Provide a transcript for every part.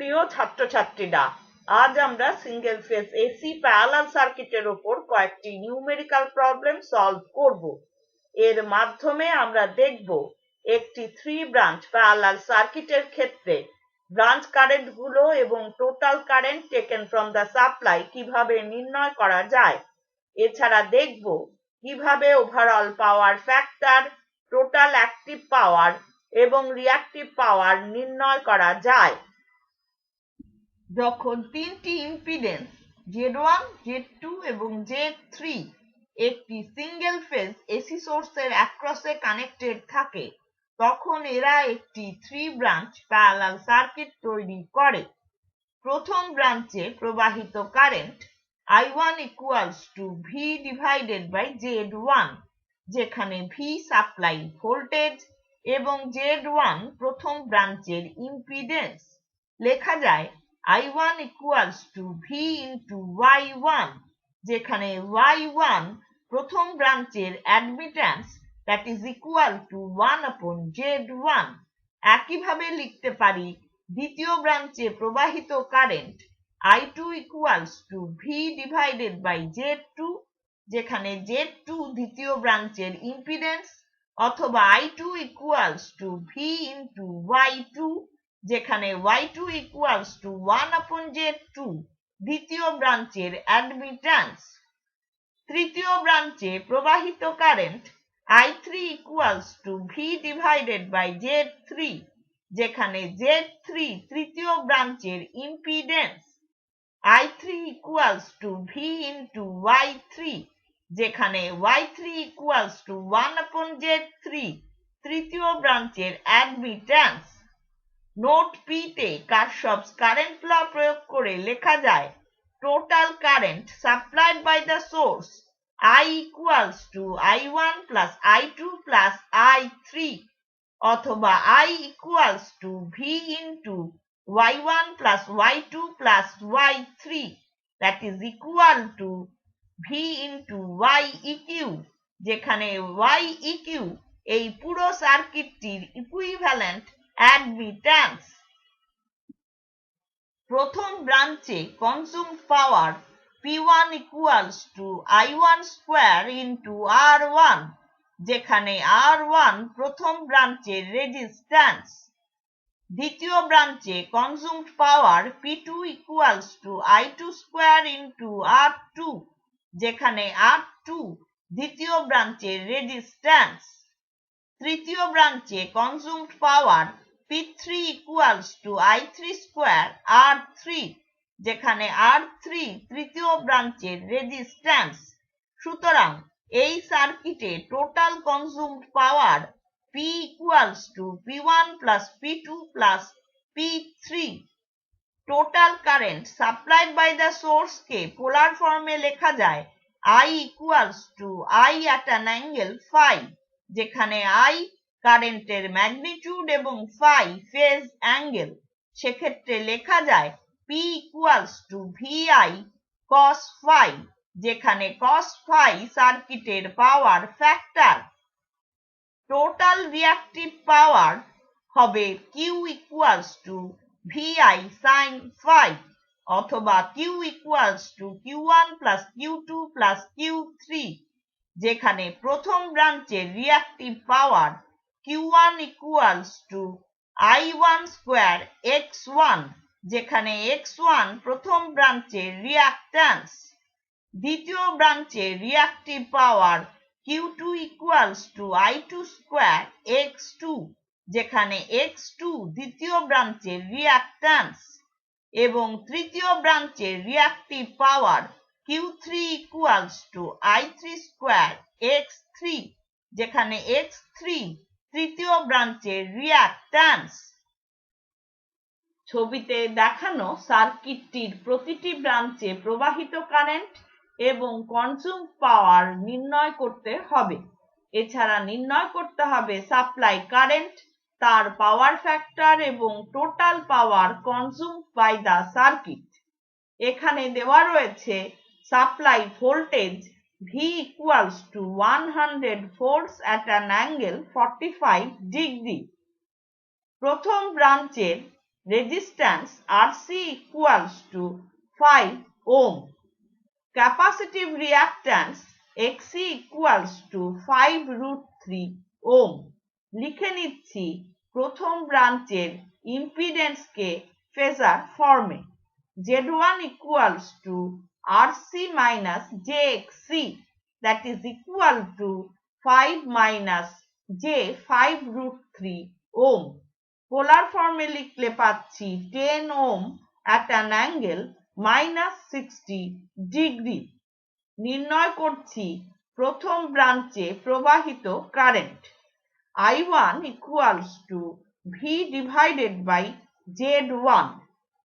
প্রিয় ছাত্রছাত্রীরা, আজ আমরা সিঙ্গেল ফেজ এসি প্যারালাল সার্কিটের উপর কয়েকটি নিউমেরিক্যাল প্রবলেম সলভ করব। এর মাধ্যমে আমরা দেখব একটি 3 ব্রাঞ্চ প্যারালাল সার্কিটের ক্ষেত্রে ব্রাঞ্চ কারেন্ট গুলো এবং total current taken from the supply কিভাবে নির্ণয় করা যায়। এছাড়া দেখব কিভাবে overall power factor, total active পাওয়ার এবং রিঅ্যাক্টিভ পাওয়ার নির্ণয় করা যায়। যখন তিনটি ইম্পিডেন্স Z1, Z2 এবং Z3 একটি সিঙ্গেল ফেজ এসি সোর্সের অ্যাক্রসে কানেক্টেড থাকে, তখন এরা একটি 3 ব্রাঞ্চ প্যারালাল সার্কিট তৈরি করে। প্রথম ব্রাঞ্চে প্রবাহিত current I1 = V divided by Z1, যেখানে V সাপ্লাই ভোল্টেজ এবং Z1 প্রথম ব্রাঞ্চের ইম্পিডেন্স। লেখা যায় I1 = V into Y1, যেখানে Y1 প্রথম ব্রাঞ্চের অ্যাডমিট্যান্স, that is equal to 1/Z1। একইভাবে লিখতে পারি দ্বিতীয় ব্রাঞ্চে প্রবাহিত current I2 = V divided by Z2, যেখানে Z2 দ্বিতীয় ব্রাঞ্চের ইম্পিডেন্স, অথবা I2 = V into Y2, যেখানে Y2 = 1/Z2 দ্বিতীয় ব্রাঞ্চের অ্যাডমিট্যান্স। তৃতীয় ব্রাঞ্চে প্রবাহিত current I3 = V divided by Z3, যেখানে Z3 তৃতীয় ব্রাঞ্চের impedance. I3 = V into Y3, যেখানে Y3 = 1/Z3 তৃতীয় ব্রাঞ্চের অ্যাডমিট্যান্স। নোট পি তে কারশফস কারেন্ট ল প্রয়োগ করে লেখা যায় total current supplied by the source I = I1 plus I2 plus I3, অথবা I = V into Y1 plus Y2 plus Y3, that is equal to V into YEQ, যেখানে YEQ এই পুরো সার্কিটটির equivalent অ্যাডমিট্যান্স। প্রথম ব্রাঞ্চে কনজিউমড পাওয়ার P1 = I1² into R1, যেখানে R1 প্রথম ব্রাঞ্চের resistance. দ্বিতীয় ব্রাঞ্চে কনজিউমড পাওয়ার P2 = I2² into R2, যেখানে R2 দ্বিতীয় ব্রাঞ্চের রেজিস্ট্যান্স। তৃতীয় ব্রাঞ্চে কনজিউমড পাওয়ার P3 = I3² R3, যেখানে R3 তৃতীয় ব্রাঞ্চের রেজিস্ট্যান্স। সুতরাং এই সার্কিটে total consumed power P = P1 plus P2 plus P3। Total current supplied by the source কে পোলার ফর্মে লেখা যায় I = I at an angle phi, যেখানে I কারেন্টের ম্যাগনিটিউড এবং phi ফেজ অ্যাঙ্গেল। সেক্ষেত্রে লেখা যায় P = VI cos phi, যেখানে cos phi সার্কিটের পাওয়ার ফ্যাক্টর। টোটাল রিঅ্যাক্টিভ পাওয়ার হবে Q = VI sin phi, অথবা Q = Q1 plus Q2 plus Q3, যেখানে প্রথম ব্রাঞ্চের রিঅ্যাক্টিভ পাওয়ার Q1 = I1² X1, যেখানে X1 প্রথম ব্রাঞ্চের রিঅ্যাক্ট্যান্স। দ্বিতীয় ব্রাঞ্চের রিঅ্যাক্টিভ পাওয়ার Q2 = I2² X2, যেখানে X2 দ্বিতীয় ব্রাঞ্চের রিঅ্যাক্ট্যান্স। এবং তৃতীয় ব্রাঞ্চের রিঅ্যাক্টিভ পাওয়ার Q3 = I3² X3, যেখানে X3 তৃতীয় ব্রাঞ্চের রিঅ্যাক্ট্যান্স। ছবিতে দেখানো সার্কিটটির প্রতিটি ব্রাঞ্চে প্রবাহিত কারেন্ট এবং কনজিউমড পাওয়ার নির্ণয় করতে হবে। এছাড়া নির্ণয় করতে হবে সাপ্লাই কারেন্ট, তার পাওয়ার ফ্যাক্টর এবং total power consumed by the circuit. এখানে দেওয়া রয়েছে supply voltage V = 100 volts at an angle 45 degree। প্রথম ব্রাঞ্চের resistance RC equals to 5 ohm. Capacitive reactance XC equals to 5 root 3 ohm. লিখে নিচ্ছি প্রথম ব্রাঞ্চের ইম্পিডেন্সকে ফেজার ফর্মে। Z1 equals to RC minus JXC, that is equal to 5 minus J 5 root 3 ohm. পোলার ফর্মে লিখলে পাচ্ছি 10 ohm at an angle minus 60 degree. নির্ণয় করছি প্রথম ব্রাঞ্চে প্রবাহিত current. I1 equals to V divided by Z1,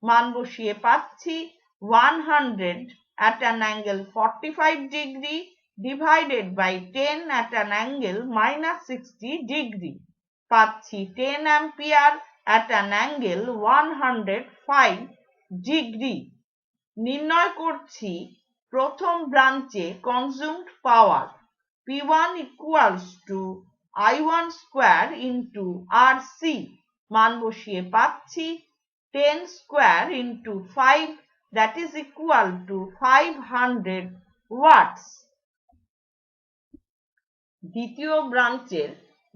মান বসিয়ে পাচ্ছি 100 at an angle 45 degree divided by 10 at an angle minus 60 degree, পাচ্ছি 10 ampere at an angle 105 degree. নির্ণয় করছি প্রথম ব্রাঞ্চে consumed power. P1 equals to I1 square into RC, মান বসিয়ে পাচ্ছি 10 square into 5, that is equal to 500 watts. দ্বিতীয় ব্রাঞ্চের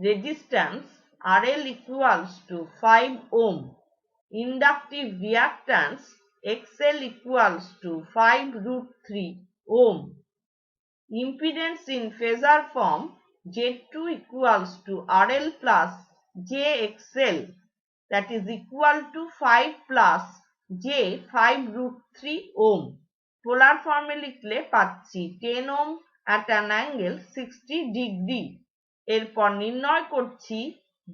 resistance RL equals to 5 ohm. Inductive reactance XL equals to 5 root 3 ohm. Impedance in phasor form Z2 equals to RL plus JXL, that is equal to 5 plus J 5 root 3 ohm. পোলার ফর্মে লিখলে পাচ্ছি 10 ohm at an angle 60 degree. এরপর নির্ণয় করছি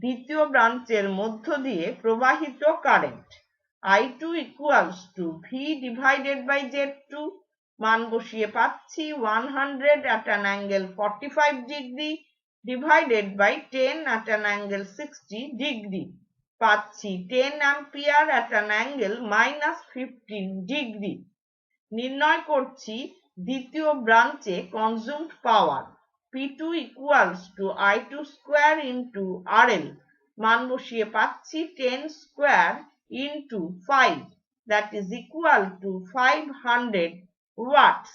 দ্বিতীয় ব্রাঞ্চের মধ্য দিয়ে প্রবাহিত current. I2 equals to V divided by Z2, মান বসিয়ে পাচ্ছি 100 at an angle 45 degree divided by 10 at an angle 60 degree, পাচ্ছি 10 ampere at an angle minus 15 degree. নির্ণয় করছি দ্বিতীয় ব্রাঞ্চে consumed power. P2 equals to I2 square into RL, মান বসিয়ে পাচ্ছি 10 square into 5, that is equal to 500 watts.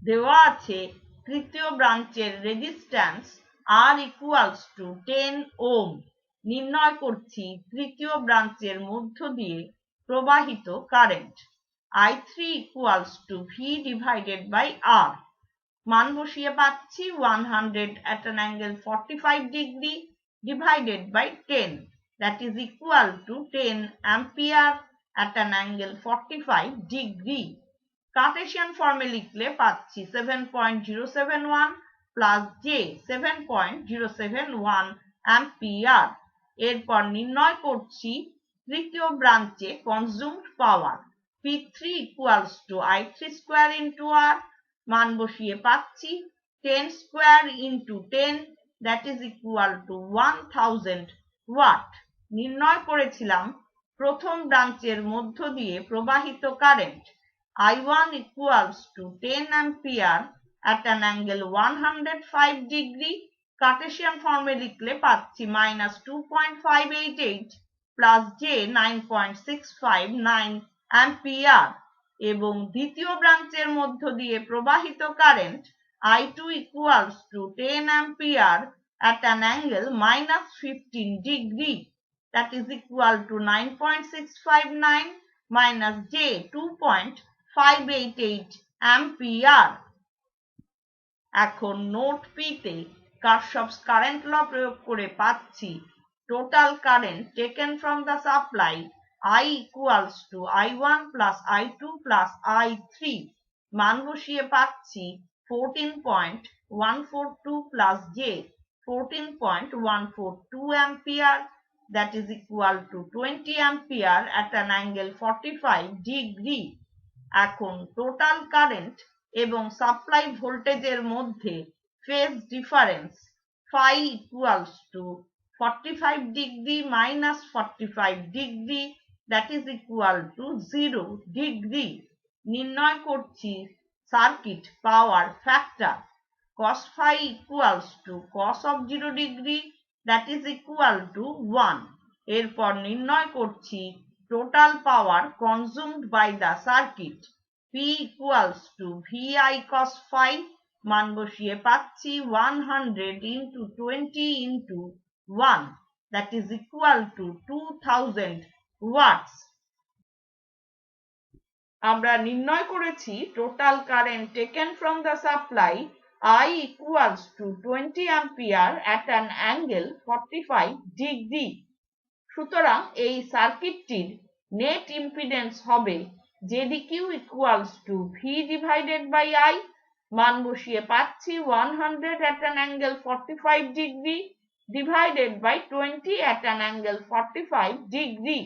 দেওয়া আছে তৃতীয় ব্রাঞ্চের resistance R equals to 10 ohm. নির্ণয় করছি তৃতীয় ব্রাঞ্চের মধ্য দিয়ে প্রবাহিত current. I3 equals to V divided by R, মান বসিয়ে পাচ্ছি 100 at an angle 45 degree divided by 10, that is equal to 10 ampere at an angle 45 degree. Cartesian ফর্মে লিখলে পাচ্ছি 7.071 plus J 7.071 ampere. এরপর নির্ণয় করছি তৃতীয় ব্রাঞ্চে consumed power. P3 equals to I3 square into R, মান বসিয়ে পাচ্ছি 10 square into 10, that is equal to 1000 watt. নির্ণয় করেছিলাম প্রথম ব্রাঞ্চের মধ্য দিয়ে প্রবাহিত current. I1 equals to 10 ampere at an angle 105 degree. Cartesian ফর্মে লিখলে পাচ্ছি minus 2.588 plus J 9.659 ampere. এবং দ্বিতীয় ব্রাঞ্চের মধ্য দিয়ে প্রবাহিত current I2 equals to 10 ampere at an angle minus 15 degree, that is equal to 9.659 minus J 2.588 ampere. এখন নোট P-তে Kirchhoff's current law প্রয়োগ করে পাচ্ছি total current taken from the supply I equals to I1 plus I2 plus I3, মান বসিয়ে পাচ্ছি 14.142 plus J 14.142 ampere, that is equal to 20 ampere at an angle 45 degree. এখন total current এবং supply ভোল্টেজের মধ্যে phase difference phi equals to 45 degree minus 45 degree, that is equal to 0 degree. নির্ণয় করছি circuit power factor. cos phi equals to cos of 0 degree, that is equal to 1. এরপর নির্ণয় করছি total power consumed by the circuit P equals to VI cos phi, মান বসিয়ে পাচ্ছি 100 into 20 into 1, that is equal to 2000 watts. আমরা নির্ণয় করেছি total current taken from the supply I equals to 20 ampere at an angle 45 degree. সুতরাং এই সার্কিটটির net impedance হবে ZDQ equals to V divided by I, মান বসিয়ে পাচ্ছি 100 at an angle 45 degree divided by 20 at an angle 45 degree,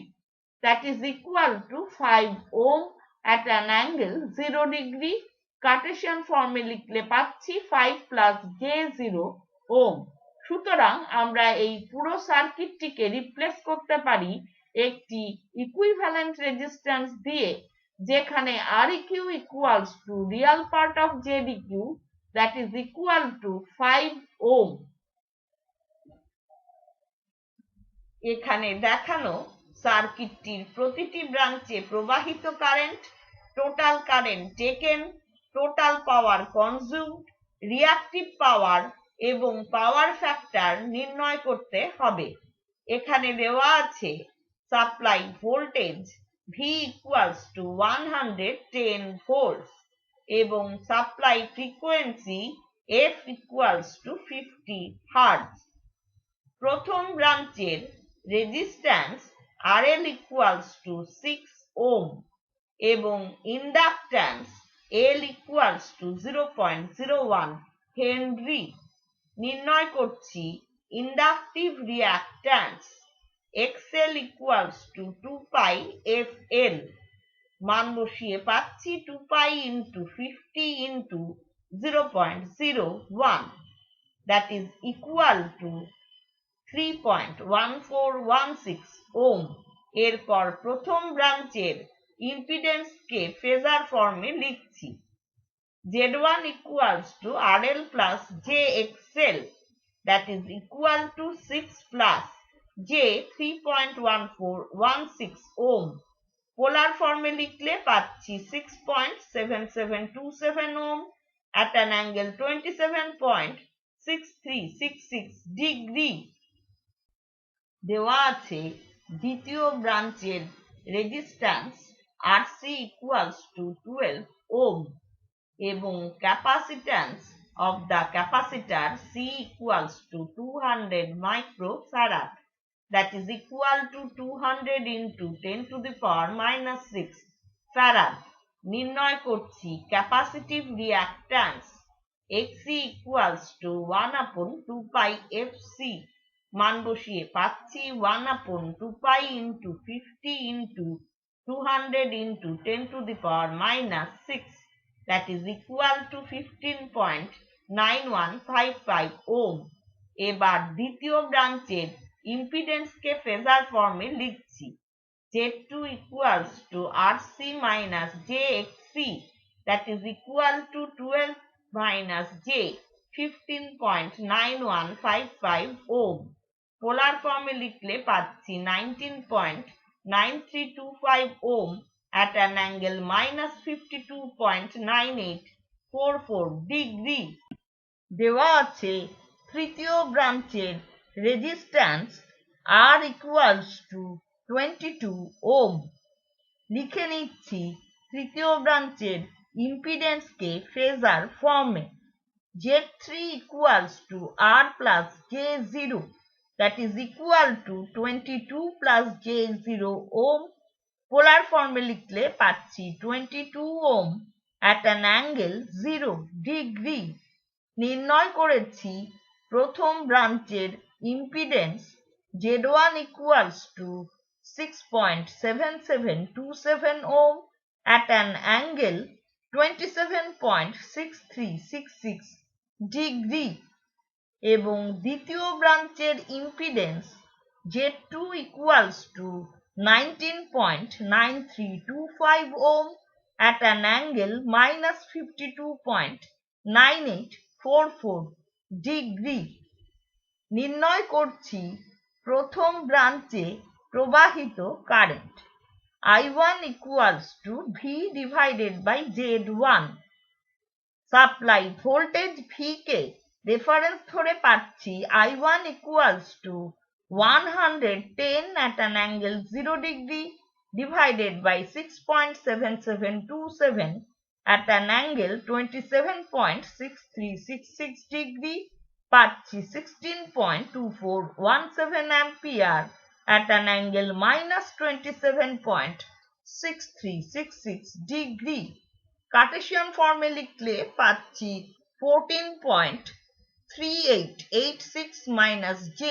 that is equal to 5 ohm at an angle 0 degree. Cartesian ফর্মে লিখলে পাচ্ছি 5 plus j0 ohm. সুতরাং আমরা এই পুরো সার্কিটটিকে রিপ্লেস করতে পারি একটি ইকুইভ্যালেন্ট রেজিস্ট্যান্স দিয়ে, যেখানে Req equals to real part of ZDQ, that is equal to 5 ohm. এখানে দেখানো সার্কিটটির প্রতিটি ব্রাঞ্চে প্রবাহিত current, total current taken, total power consumed, reactive power এবং পাওয়ার ফ্যাক্টর নির্ণয় করতে হবে। এখানে দেওয়া আছে supply voltage V equals to 110 volts এবং supply frequency F equals to 50 Hz. প্রথম ব্রাঞ্চের resistance RL equals to 6 ohm এবং inductance L equals to 0.01 henry. নির্ণয় করছি inductive reactance XL equals to 2 pi FL, মান বসিয়ে পাচ্ছি 2 pi into 50 into 0.01, that is equal to 3.1416 ohm. এরপর প্রথম ব্রাঞ্চের ইম্পিডেন্সকে ফেজার ফর্মে লিখছি Z1 equals to RL plus JXL, that is equal to 6 plus J 3.1416 ohm. পোলার ফর্মে লিখলে পাচ্ছি 6.7727 ohm at an angle 27.6366 degree. দেওয়া আছে দ্বিতীয় ব্রাঞ্চের resistance RC equals to 12 ohm এবং capacitance of the capacitor C equals to 200 microfarad, that is equal to 200 into 10 to the power minus 6 farad. নির্ণয় করছি capacitive reactance XC equals to 1 upon 2 pi FC, মান বসিয়ে পাচ্ছি 1 upon 2 pi into 50 into 200 into 10 to the power minus 6, that is equal to 15.9155 ohm. এবার দ্বিতীয় ব্রাঞ্চের ইম্পিডেন্সকে phasor ফর্মে লিখছি Z2 equals to RC minus JXC, that is equal to 12 minus J 15.9155 ohm. পোলার ফর্মে লিখলে পাচ্ছি 19.9325 ohm at an angle minus 52.9844 degree. দেওয়া আছে তৃতীয় ব্রাঞ্চের resistance R equals to 22 ohm. লিখে নিচ্ছি তৃতীয় ব্রাঞ্চের ইম্পিডেন্সকে ফেজার ফর্মে Z3 equals to R plus J0, that is equal to 22 plus J0 ohm. পোলার ফর্মে লিখলে পাচ্ছি 22 ohm at an angle 0 degree. নির্ণয় করেছি প্রথম ব্রাঞ্চের impedance Z1 equals to 6.7727 ohm at an angle 27.6366 degree এবং দ্বিতীয় ব্রাঞ্চের impedance Z2 equals to 19.9325 ohm at an angle minus 52.9844 degree. নির্ণয় করছি প্রথম ব্রাঞ্চে প্রবাহিত current I1 equals to V divided by Z1 supply voltage V K reference ধরে পাচ্ছি I1 equals to 110 at an angle 0 degree divided by 6.7727 at an angle 27.6366 degree পাচ্ছি 16.2417 ampere at an angle minus 27.6366 degree Cartesian ফর্মে লিখলে পাচ্ছি 14.3886 minus j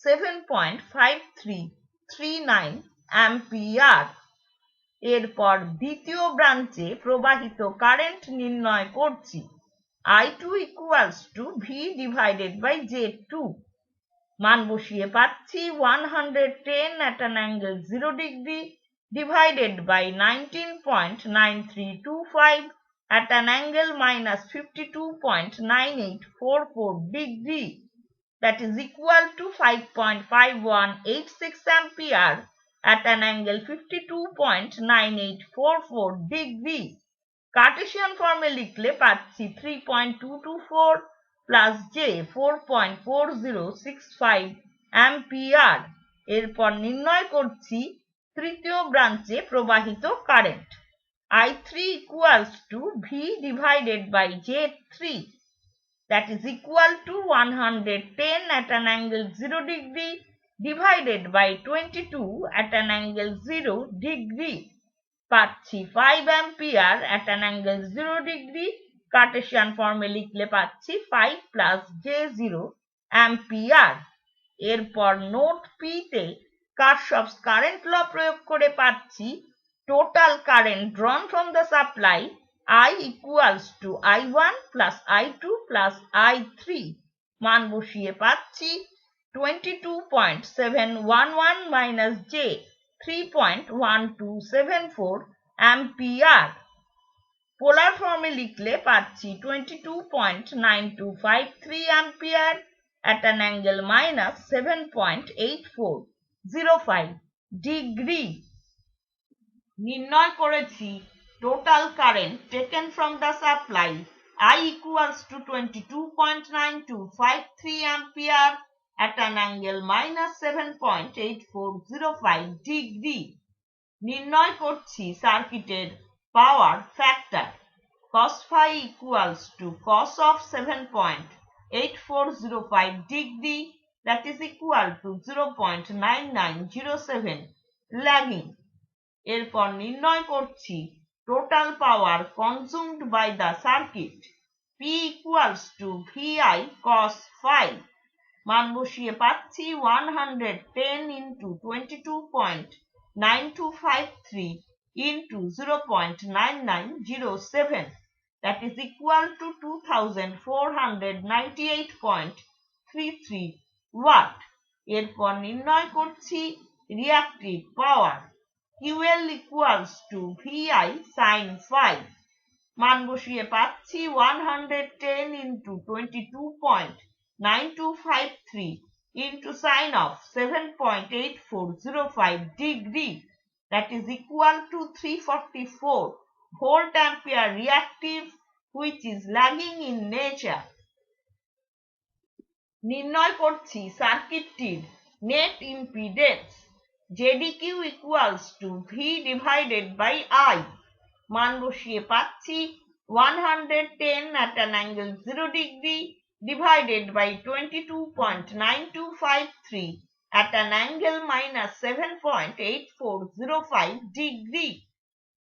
7.5339 ampere. এরপর দ্বিতীয় ব্রাঞ্চে প্রবাহিত কারেন্ট নির্ণয় করছি I2 equals to V divided by Z2 মান বসিয়ে পাচ্ছি 110 at an angle 0 degree divided by 19.9325 at an angle minus 52.9844 degree that is equal to 5.5186 ampere at an angle 52.9844 degree Cartesian ফর্মে লিখলে পাচ্ছি 3.224 প্লাস j 4.4065 অ্যাম্পিয়ার। এরপর নির্ণয় করছি তৃতীয় ব্রাঞ্চে প্রবাহিত current I3 equals to V divided by Z3 that is equal to 110 at an angle 0 degree divided by 22 at an angle 0 degree পাচ্ছি 5 ampere at an angle 0 degree Cartesian ফর্মে লিখলে পাচ্ছি 5 প্লাস j0 অ্যাম্পিয়ার। এরপর note P তে কারশফস current law প্রয়োগ করে পাচ্ছি total current drawn from the supply I equals to I1 plus I2 plus I3 মান বসিয়ে পাচ্ছি 22.711 minus j 3.1274 অ্যাম্পিয়ার। পোলার ফর্মে লিখলে পাচ্ছি 22.9253 ampere at an angle minus 7.8405 degree. নির্ণয় করেছি total current taken from the supply I equals to 22.9253 ampere at an angle minus 7.8405 degree. নির্ণয় করছি সার্কিটের power factor cos phi equals to cos of 7.8405 degree that is equal to 0.9907 lagging. এরপর নির্ণয় করছি total power consumed by the circuit P equals to VI cos phi মান বসিয়ে পাচ্ছি 110 into 22.9253 into 0.9907 that is equal to 2498.33 watt. এরপর নির্ণয় করছি reactive power QL equals to VI sin phi মান বসিয়ে পাচ্ছি 110 into 22.9253 into sine of 7.8405 degree that is equal to 344 volt ampere reactive which is lagging in nature। নির্ণয় করছি সার্কিটটির net impedance ZDQ equals to V divided by I মান বসিয়ে পাচ্ছি 110 at an angle 0 degree divided by 22.9253 at an angle minus 7.8405 degree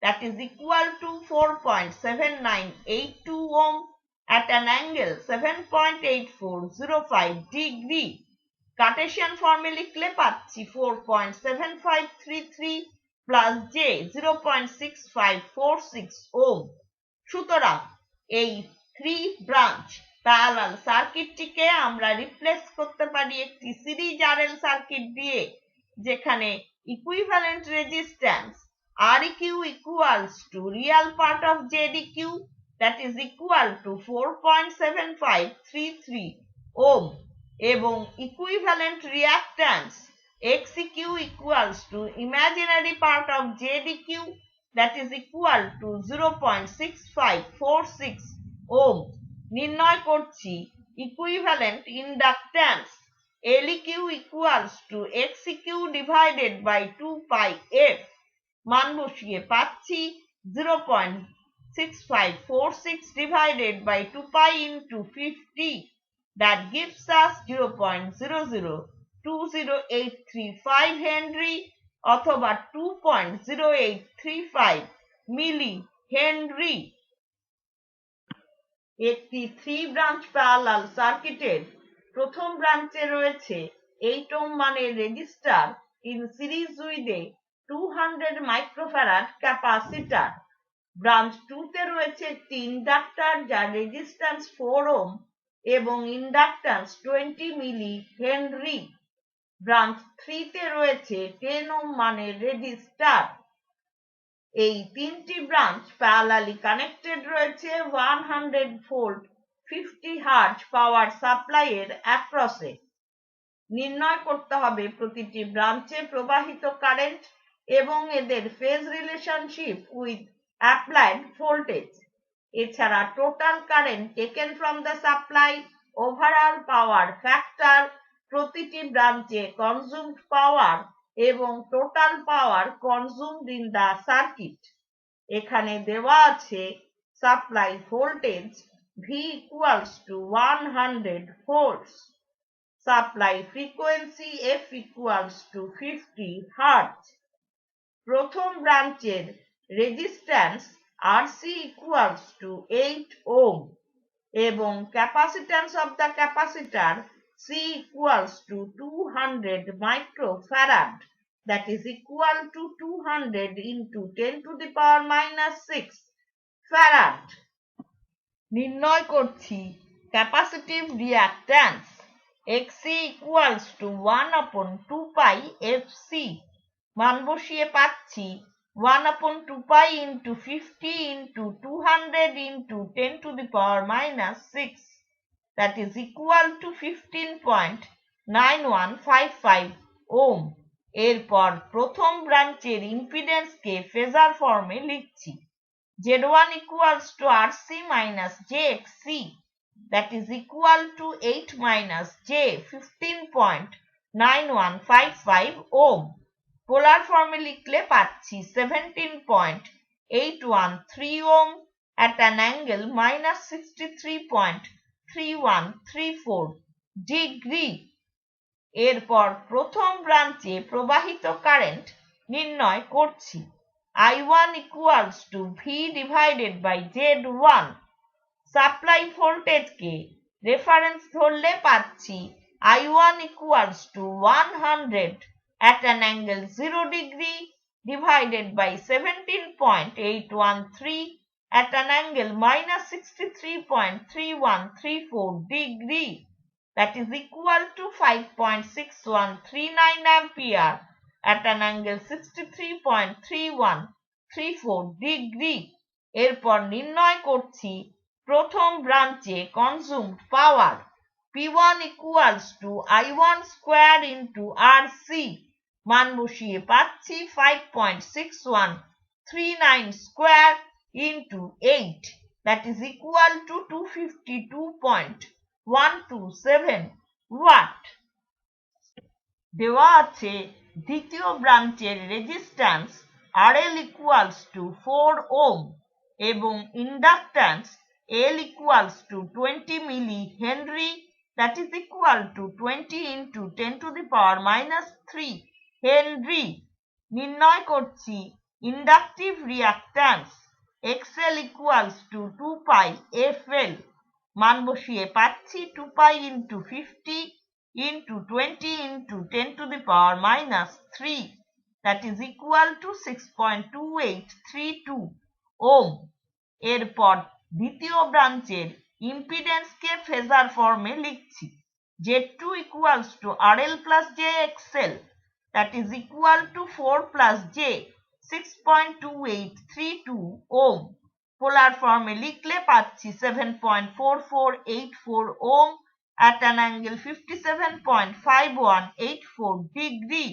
that is equal to 4.7982 ohm at an angle 7.8405 degree Cartesian ফর্মে লিখলে পাচ্ছি 4.7533 plus j 0.6546 ওম। সুতরাং এই 3 branch parallel সার্কিটটিকে আমরা রিপ্লেস করতে পারি একটি সিরিজ RL সার্কিট দিয়ে যেখানে equivalent resistance Req equals to real part of ZDQ that is equal to 4.7533 ohm এবং equivalent reactance xeq equals to imaginary part of jdq, that is equal to 0.6546 ohm. নির্ণয় করছি equivalent inductance leq equals to xeq divided by 2 pi f। মান বসিয়ে পাচ্ছি 0.6546 divided by 2 pi into 50, that gives us 0.002085 Henry অথবা 2.0835 মিলি Henry. একটি 3 branch parallel সার্কিটের প্রথম ব্রাঞ্চে রয়েছে 8 ওহম মানের register in series with a 200 microfarad capacitor. Branch 2 তে রয়েছে একটি ইন্ডাক্টর যার রেজিস্ট্যান্স 4 ওহম এবং ইন্ডাক্ট্যান্স 20 মিলি হেনরি। ব্রাঞ্চ 3 তে রয়েছে 10 ওহম মানের রেজিস্টার। এই তিনটি ব্রাঞ্চ প্যারালালি কানেক্টেড রয়েছে 100 ভোল্ট 50 হার্জ পাওয়ার সাপ্লাই এর অ্যাক্রসে। নির্ণয় করতে হবে প্রতিটি ব্রাঞ্চে প্রবাহিত কারেন্ট এবং এদের phase relationship with applied voltage. এছাড়া total current taken from the supply, overall power factor, প্রতিটি ব্রাঞ্চে কনজিউমড পাওয়ার এবং total power consumed in the circuit. এখানে দেওয়া আছে supply voltage V equals to 100 volts, supply frequency F equals to 50 hertz, প্রথম ব্রাঞ্চের resistance RC equals to 8 ohm এবং capacitance of the capacitor C equals to 200 microfarad, that is equal to 200 into 10 to the power minus 6 farad। নির্ণয় করছি capacitive reactance Xc equals to 1/2 pi Fc। মান বসিয়ে পাচ্ছি 1/2 pi into 50 into 200 into 10 to the power minus 6, that is equal to 15.9155 ohm। এরপর প্রথম ব্রাঞ্চের ইম্পিডেন্সকে phasor ফর্মে লিখছি। Z1 equals to RC minus JXC, that is equal to 8 minus J 15.9155 ohm। পোলার ফর্মে লিখলে পাচ্ছি 17.813 ohm at an angle minus 63.3134 degree। এরপর প্রথম ব্রাঞ্চে প্রবাহিত কারেন্ট নির্ণয় করছি। I1 equals to V divided by Z1। Supply ভোল্টেজকে রেফারেন্স ধরলে পাচ্ছি I1 equals to 100 at an angle 0 degree divided by 17.813 at an angle minus 63.3134 degree, that is equal to 5.6139 ampere at an angle 63.3134 degree। এরপর নির্ণয় করছি প্রথম ব্রাঞ্চে consumed power P1 equals to I1 square into RC। মান বসিয়ে পাচ্ছি 5.6139 square into 8, that is equal to 252.127 watt। দেওয়া আছে দ্বিতীয় ব্রাঞ্চের resistance RL equals to 4 ohm এবং inductance L equals to 20 milli Henry, that is equal to 20 into 10 to the power minus 3 Henry। নির্ণয় করছি inductive reactance XL equals to 2 pi FL। মান বসিয়ে পাচ্ছি 2 pi into 50 into 20 into 10 to the power minus 3, that is equal to 6.2832 ohm। এরপর দ্বিতীয় ব্রাঞ্চের ইম্পিডেন্সকে phasor ফর্মে লিখছি। Z2 equals to RL plus JXL, that is equal to 4 plus J 6.2832 ohm। পোলার ফর্মে লিখলে পাচ্ছি 7.4484 ohm at an angle 57.5184 degree.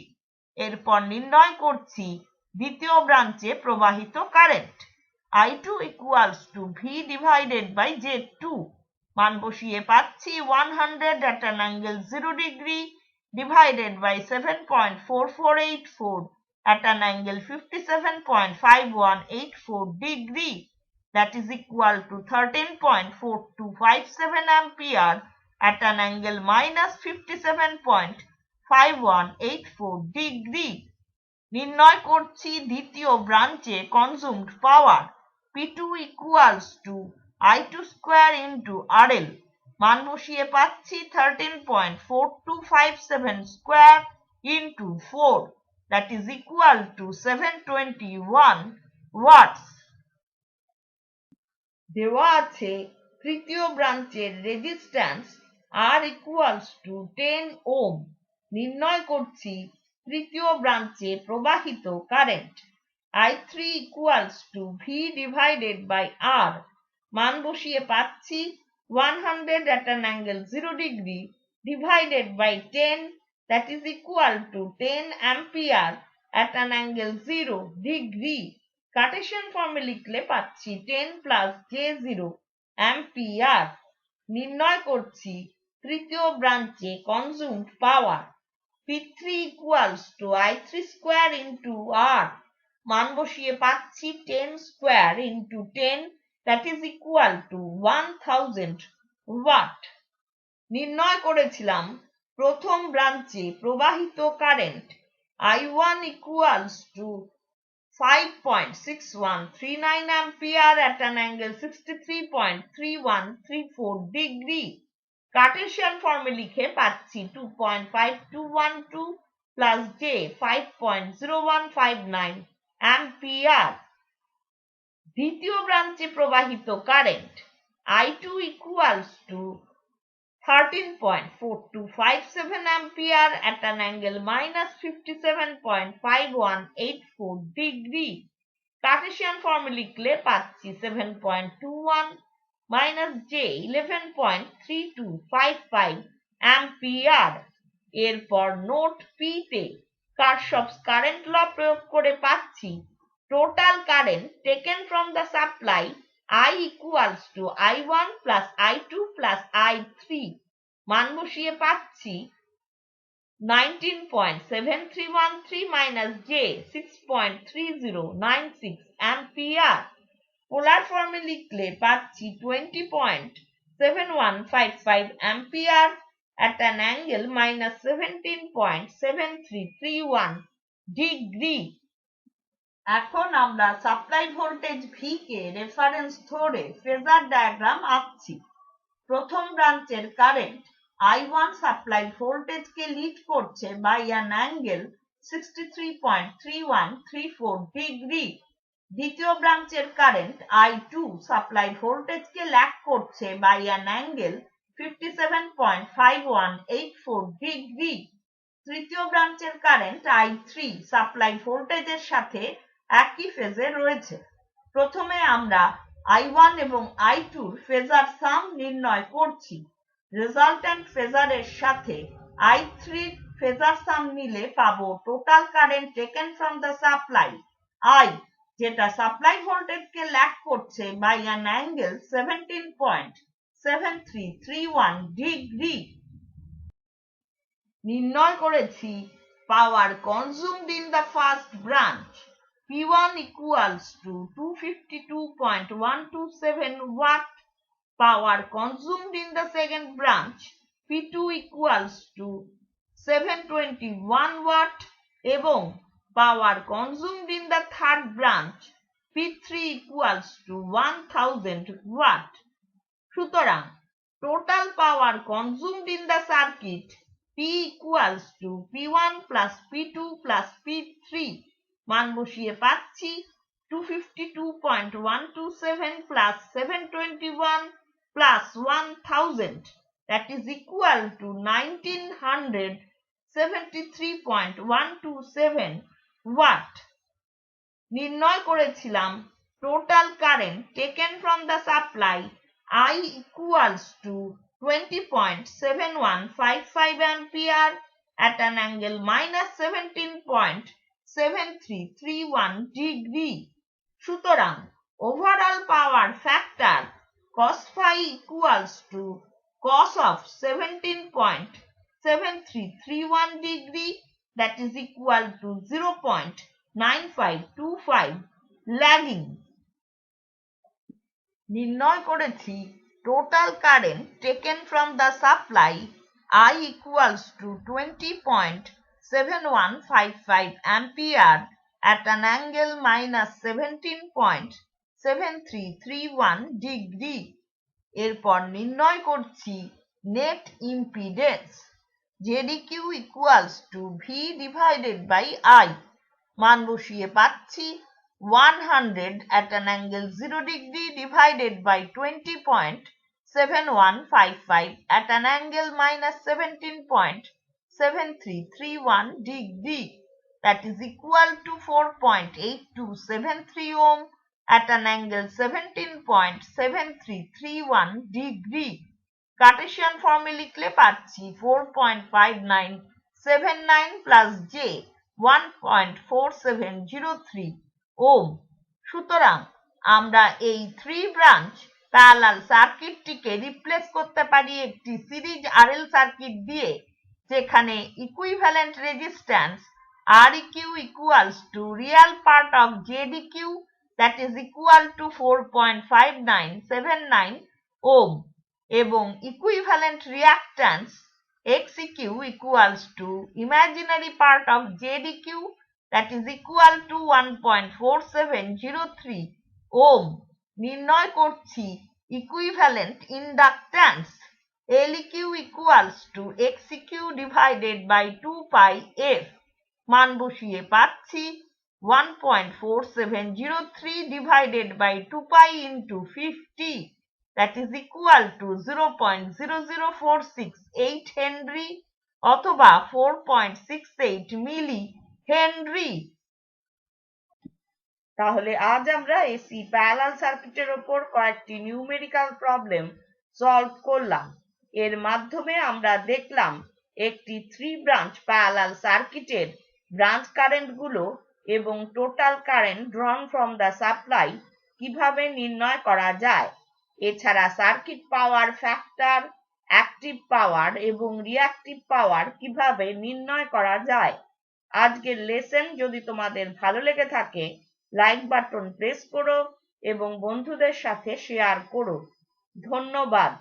এরপর নির্ণয় করছি দ্বিতীয় ব্রাঞ্চে প্রবাহিত current I2 equals to V divided by Z2। মান বসিয়ে পাচ্ছি 100 at an angle 0 degree divided by 7.4484 at an angle 57.5184 degree, that is equal to 13.4257 ampere at an angle minus 57.5184 degree। নির্ণয় করছি দ্বিতীয় ব্রাঞ্চে consumed power P2 equals to I2 square into RL। মান বসিয়ে পাচ্ছি 13.4257 square into 4, that is equal to 721 watts। দেওয়া আছে তৃতীয় ব্রাঞ্চের resistance R equals to 10 ohm। নির্ণয় করছি তৃতীয় ব্রাঞ্চে প্রবাহিত current I3 equals to V divided by R। মান বসিয়ে পাচ্ছি 100 at an angle 0 degree divided by 10, that is equal to 10 ampere at an angle 0 degree। Cartesian ফর্মে লিখলে পাচ্ছি 10 plus j0 ampere। নির্ণয় করছি তৃতীয় ব্রাঞ্চে consumed power P3 equals to I3 square into R। মান বসিয়ে পাচ্ছি 10 square into 10, that is equal to 1000 watt। নির্ণয় করেছিলাম প্রথম ব্রাঞ্চে প্রবাহিত current I1 equals to 5.6139 ampere at an angle 63.3134 degree। Cartesian ফর্মে লিখে পাচ্ছি 2.5212 plus j 5.0159 ampere। দ্বিতীয় ব্রাঞ্চে প্রবাহিত current I2 equals to 13.4257 ampere at an angle minus 57.5184 degree। Cartesian ফর্মে লিখলে পাচ্ছি 7.21 minus j 11.3255 ampere। এরপর নোট পি তে কারশফস কারেন্ট ল প্রয়োগ করে পাচ্ছি total current taken from the supply I equals to I1 plus I2 plus I3। মান বসিয়ে পাচ্ছি 19.7313 minus j 6.3096 ampere। পোলার ফর্মে লিখলে পাচ্ছি 20.7155 ampere at an angle minus 17.7331 degree। এখন আমরা সাপ্লাই ভোল্টেজ V কে রেফারেন্স ধরে ফেজার ডায়াগ্রাম আঁকছি। প্রথম ব্রাঞ্চের কারেন্ট I1 সাপ্লাই ভোল্টেজকে লিড করছে বাই অ্যান অ্যাঙ্গেল 63.3134 ডিগ্রি। দ্বিতীয় ব্রাঞ্চের কারেন্ট I2 সাপ্লাই ভোল্টেজকে ল্যাগ করছে বাই অ্যান অ্যাঙ্গেল 57.5184 ডিগ্রি। তৃতীয় ব্রাঞ্চের কারেন্ট I3 সাপ্লাই ভোল্টেজের সাথে একই ফেজে রয়েছে। প্রথমে আমরা I1 এবং I2 ফেজার সাম নির্ণয় করছি। রেজাল্ট্যান্ট ফেজারের সাথে I3 ফেজার সাম নিলে পাবো total current taken from the supply I, যেটা সাপ্লাই ভোল্টেজকে ল্যাগ করছে বাই অ্যান অ্যাঙ্গেল 17.7331 ডিগ্রি। নির্ণয় করেছি power consumed in the first branch P1 equals to 252.127 watt, power consumed in the second branch P2 equals to 721 watt এবং power consumed in the third branch P3 equals to 1000 watt। সুতরাং total power consumed in the circuit P equals to P1 plus P2 plus P3। মান বসিয়ে পাচ্ছি 252.127 plus 721 plus 1000, that is equal to 1973.127 watt। নির্ণয় করেছিলাম total current taken from the supply I equals to 20.7155 ampere at an angle minus 17.7331 degree. সুতরাং overall power factor cos phi equals to cos of 17.7331 degree, that is equal to 0.9525 lagging. নির্ণয় করেছি total current taken from the supply I equals to 20.7155 ampere at an angle minus 17.7331 degree. এরপর নির্ণয় করছি net impedance ZEQ equals to V divided by I. মান বসিয়ে পাচ্ছি 100 at an angle 0 degree divided by 20.7155 at an angle minus 17.7331 degree, that is equal to 4.8273 ohm at an angle 17.7331 degree. Cartesian form লিখলে পাচ্ছি 4.5979 plus j 1.4703 ওম। সুতরাং আমরা এই 3 branch parallel সার্কিটটিকে replace করতে পারি একটি সিরিজ RL সার্কিট দিয়ে, যেখানে equivalent resistance Req equals to real part of ZEQ, that is equal to 4.5979 ohm, এবং equivalent reactance XEQ equals to imaginary part of ZEQ, that is equal to 1.4703 ohm. নির্ণয় করছি equivalent inductance LEQ equals to XEQ divided by 2 pi f. মান বসিয়ে পাচ্ছি 1.4703 divided by 2 pi into 50, that is equal to 0.00468 Henry অথবা 4.68 মিলি Henry. তাহলে আজ আমরা AC parallel সার্কিটের উপর কয়েকটি নিউমেরিক্যাল প্রবলেম সলভ করলাম। এর মাধ্যমে আমরা দেখলাম একটি 3 ব্রাঞ্চ প্যারালাল সার্কিটের ব্রাঞ্চ কারেন্টগুলো এবং total current ড্রন from the supply কিভাবে নির্ণয় করা যায়। এছাড়া সার্কিট পাওয়ার ফ্যাক্টর, অ্যাক্টিভ পাওয়ার এবং রিঅ্যাক্টিভ পাওয়ার কিভাবে নির্ণয় করা যায়। আজকের লেসন যদি তোমাদের ভালো লেগে থাকে লাইক বাটন প্রেস করো এবং বন্ধুদের সাথে শেয়ার করো। ধন্যবাদ।